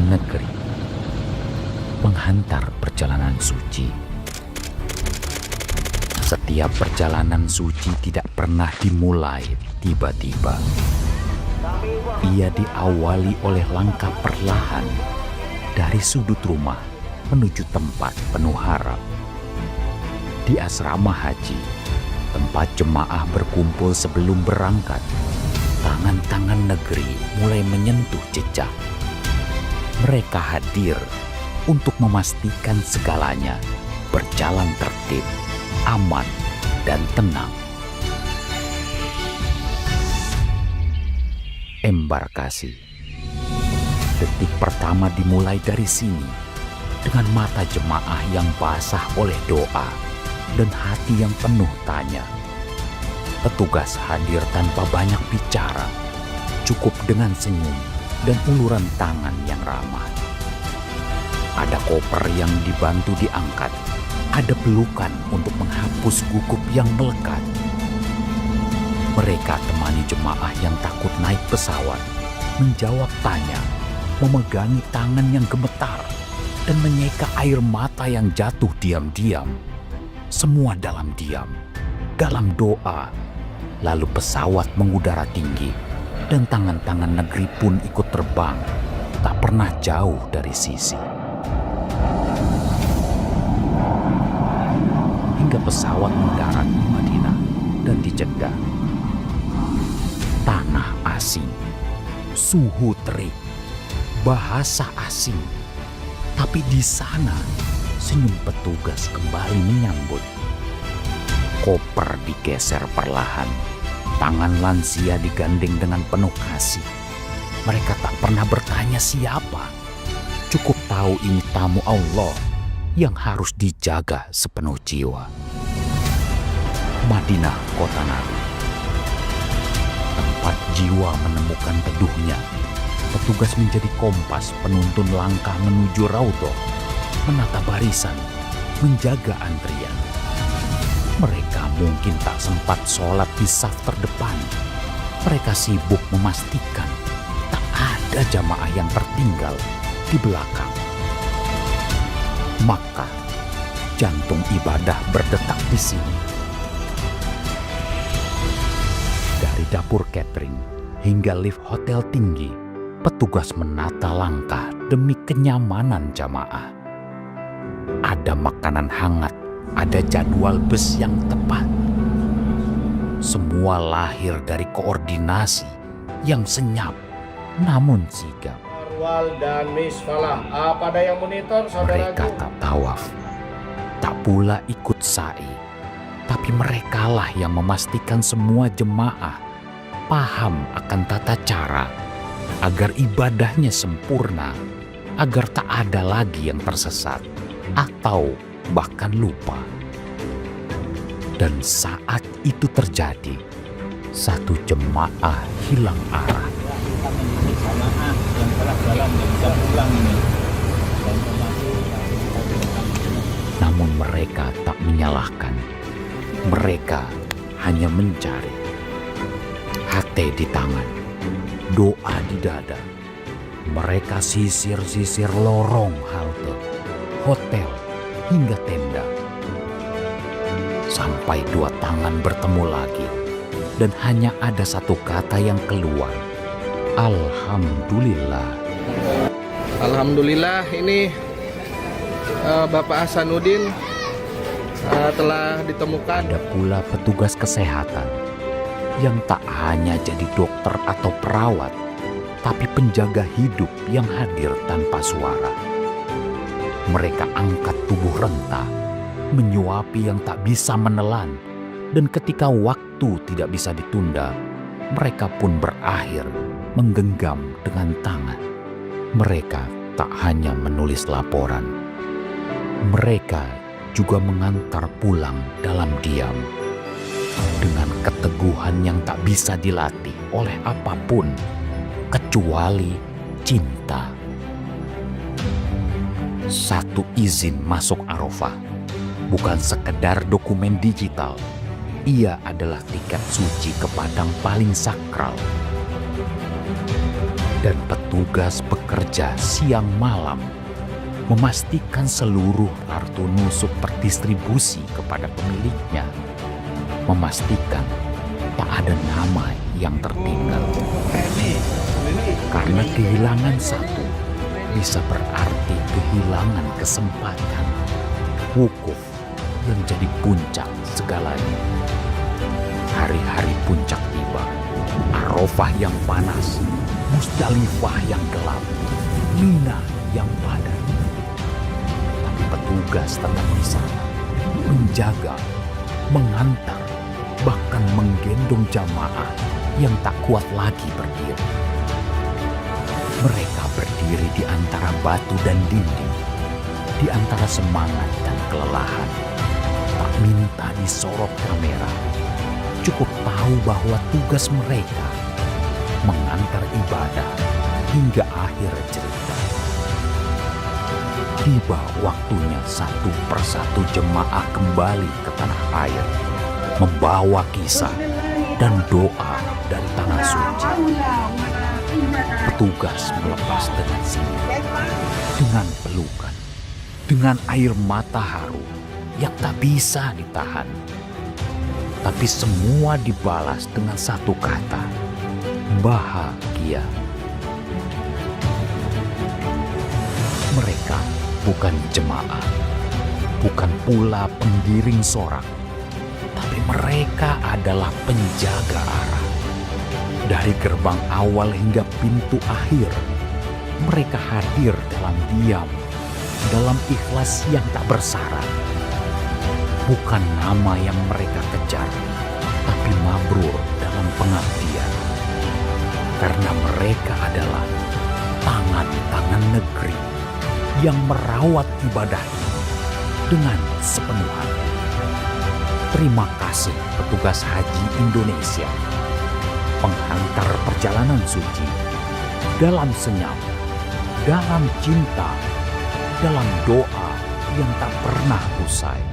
negeri, penghantar perjalanan suci. Setiap perjalanan suci tidak pernah dimulai tiba-tiba. Ia diawali oleh langkah perlahan dari sudut rumah menuju tempat penuh harap. Di asrama haji, tempat jemaah berkumpul sebelum berangkat, tangan-tangan negeri mulai menyentuh jejak. Mereka hadir untuk memastikan segalanya berjalan tertib, aman, dan tenang. Embarkasi. Detik pertama dimulai dari sini, dengan mata jemaah yang basah oleh doa dan hati yang penuh tanya. Petugas hadir tanpa banyak bicara, cukup dengan senyum dan uluran tangan yang ramah. Ada koper yang dibantu diangkat, ada pelukan untuk menghapus gugup yang melekat. Mereka temani jemaah yang takut naik pesawat, menjawab tanya, memegangi tangan yang gemetar, dan menyeka air mata yang jatuh diam-diam. Semua dalam diam, dalam doa. Lalu pesawat mengudara tinggi, dan tangan-tangan negeri pun ikut terbang, tak pernah jauh dari sisi. Hingga pesawat mendarat di Madinah dan di Jeddah. Tanah asing, suhu terik, bahasa asing. Tapi di sana, senyum petugas kembali menyambut. Koper digeser perlahan, tangan lansia digandeng dengan penuh kasih. Mereka tak pernah bertanya siapa, cukup tahu ini tamu Allah yang harus dijaga sepenuh jiwa. Madinah, kota Nabi. Tempat jiwa menemukan teduhnya. Petugas menjadi kompas penuntun langkah menuju Raudhah, menata barisan, menjaga antrian. Mereka mungkin tak sempat sholat di saf terdepan. Mereka sibuk memastikan tak ada jamaah yang tertinggal di belakang. Maka jantung ibadah berdetak di sini. Dari dapur catering hingga lift hotel tinggi, petugas menata langkah demi kenyamanan jamaah. Ada makanan hangat, ada jadwal bus yang tepat. Semua lahir dari koordinasi yang senyap namun sigap. Marwal dan Miss Falah, apa ada yang monitor saudaraku? Mereka tak tawaf, tak pula ikut sa'i. Tapi merekalah yang memastikan semua jemaah paham akan tata cara agar ibadahnya sempurna, agar tak ada lagi yang tersesat atau bahkan lupa. Dan saat itu terjadi, satu jemaah hilang arah. Jamaah yang telah jalan dan bisa pulang ini. Namun mereka tak menyalahkan. Mereka hanya mencari. Hati di tangan, doa di dada. Mereka sisir-sisir lorong halte, hotel, hingga tenda. Sampai dua tangan bertemu lagi, dan hanya ada satu kata yang keluar. Alhamdulillah. Alhamdulillah, ini Bapak Hasanuddin telah ditemukan. Ada pula petugas kesehatan yang tak hanya jadi dokter atau perawat, tapi penjaga hidup yang hadir tanpa suara. Mereka angkat tubuh renta, menyuapi yang tak bisa menelan, dan ketika waktu tidak bisa ditunda, mereka pun berakhir menggenggam dengan tangan. Mereka tak hanya menulis laporan, mereka juga mengantar pulang dalam diam. Dengan keteguhan yang tak bisa dilatih oleh apapun, kecuali cinta. Satu izin masuk Arafah bukan sekedar dokumen digital. Ia adalah tiket suci ke padang paling sakral. Dan petugas bekerja siang malam memastikan seluruh kartu nusuk terdistribusi kepada pemiliknya. Memastikan tak ada nama yang tertinggal. Karena kehilangan satu bisa berarti kehilangan kesempatan. Wukuf yang jadi puncak segalanya. Hari-hari puncak tiba. Arafah yang panas, Musdalifah yang gelap, Mina yang padat. Tapi petugas tetap di sana, menjaga, mengantar, bahkan menggendong jamaah yang tak kuat lagi berdiri. Mereka berdiri di antara batu dan dinding, di antara semangat dan kelelahan. Tak minta disorot kamera, cukup tahu bahwa tugas mereka mengantar ibadah hingga akhir cerita. Tiba waktunya satu persatu jemaah kembali ke tanah air, membawa kisah dan doa dari tanah suci. Petugas melepas dengan senyum, dengan pelukan, dengan air mata haru yang tak bisa ditahan. Tapi semua dibalas dengan satu kata, bahagia. Mereka bukan jemaah, bukan pula penggiring sorak, tapi mereka adalah penjaga arah. Dari gerbang awal hingga pintu akhir, mereka hadir dalam diam, dalam ikhlas yang tak bersyarat. Bukan nama yang mereka kejar, tapi mabrur dalam pengabdian. Karena mereka adalah tangan-tangan negeri yang merawat ibadah ini dengan sepenuh hati. Terima kasih petugas haji Indonesia, penghantar perjalanan suci, dalam senyap, dalam cinta, dalam doa yang tak pernah usai.